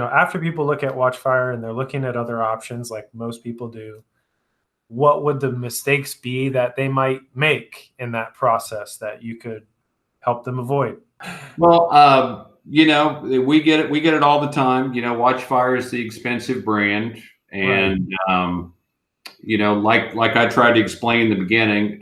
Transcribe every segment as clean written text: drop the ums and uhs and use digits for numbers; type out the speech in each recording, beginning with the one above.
after people look at Watchfire and they're looking at other options like most people do, what would the mistakes be that they might make in that process that you could help them avoid? Well, we get it. We get it all the time. Watchfire is the expensive brand, Right. and like I tried to explain in the beginning,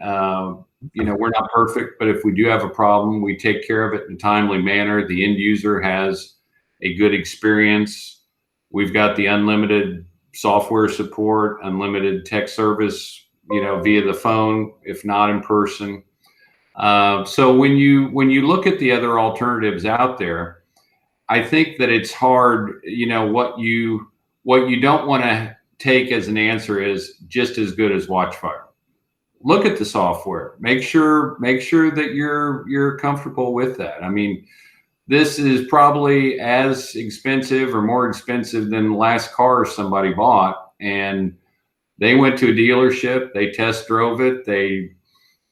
we're not perfect, but if we do have a problem, we take care of it in a timely manner. The end user has a good experience. We've got the unlimited software support, unlimited tech service, via the phone, if not in person. So when you look at the other alternatives out there, I think that it's hard. What you don't want to take as an answer is just as good as Watchfire. Look at the software. Make sure that you're comfortable with that. I mean, this is probably as expensive or more expensive than the last car somebody bought, and they went to a dealership, they test drove it, they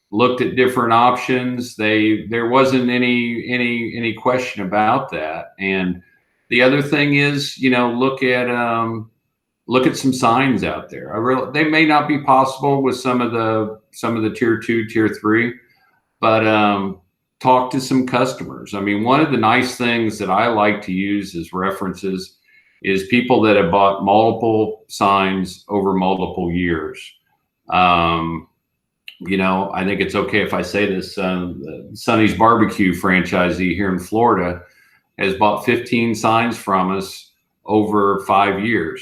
looked at different options. There wasn't any question about that. And the other thing is, look at some signs out there. They may not be possible with some of the tier 2, tier 3, but talk to some customers. I mean, one of the nice things that I like to use as references is people that have bought multiple signs over multiple years. I think it's okay if I say this. Sonny's Barbecue franchisee here in Florida has bought 15 signs from us over 5 years.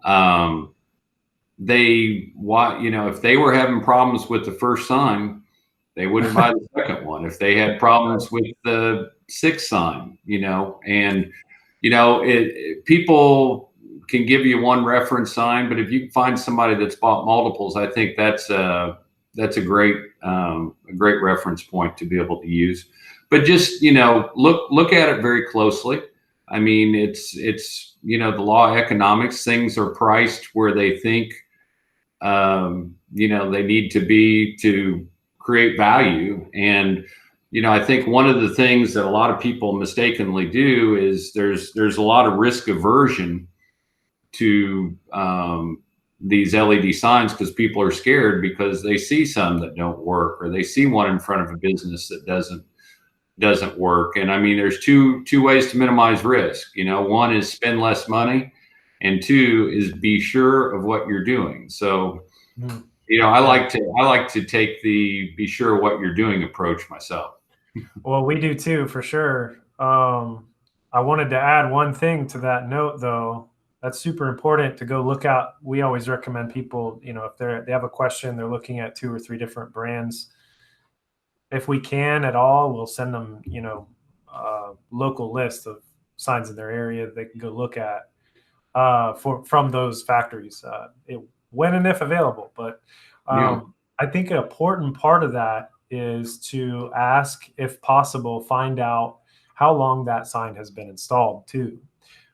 If they were having problems with the first sign, they wouldn't buy the second one. If they had problems with the sixth sign, people can give you one reference sign, but if you can find somebody that's bought multiples, I think that's a great reference point to be able to use. But just look at it very closely. I mean, it's the law of economics. Things are priced where they think they need to be to create value. And I think one of the things that a lot of people mistakenly do is there's a lot of risk aversion to these LED signs because people are scared because they see some that don't work, or they see one in front of a business that doesn't work. And I mean, there's two ways to minimize risk. One is spend less money, and two is be sure of what you're doing. So, I like to take the be sure of what you're doing approach myself. Well, we do too, for sure. I wanted to add one thing to that note, though. That's super important to go look out. We always recommend people, if they have a question, they're looking at 2 or 3 different brands. If we can at all, we'll send them, a local list of signs in their area that they can go look at from those factories, when and if available. But I think an important part of that is to ask, if possible, find out how long that sign has been installed too.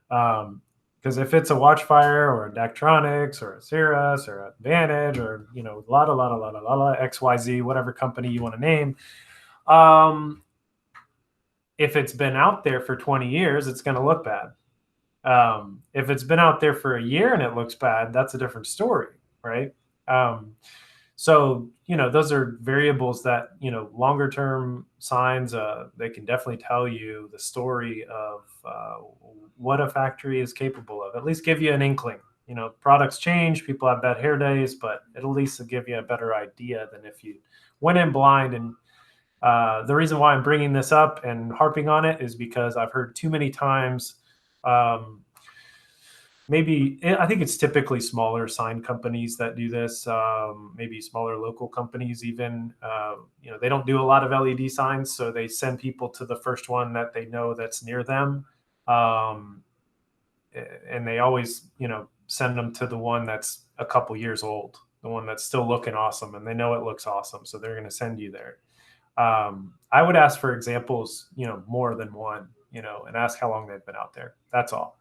Because if it's a Watchfire or a Daktronics or a Cirrus or a Vantage or a lot of XYZ, whatever company you want to name, if it's been out there for 20 years, it's going to look bad. If it's been out there for a year and it looks bad, that's a different story, right? So those are variables that longer term signs, they can definitely tell you the story of what a factory is capable of. At least give you an inkling. Products change, people have bad hair days, but it'll at least give you a better idea than if you went in blind. And the reason why I'm bringing this up and harping on it is because I've heard too many times. I think it's typically smaller sign companies that do this, maybe smaller local companies even. They don't do a lot of LED signs, so they send people to the first one that they know that's near them. And they always, send them to the one that's a couple years old, the one that's still looking awesome, and they know it looks awesome, so they're going to send you there. I would ask for examples, more than one, and ask how long they've been out there. That's all.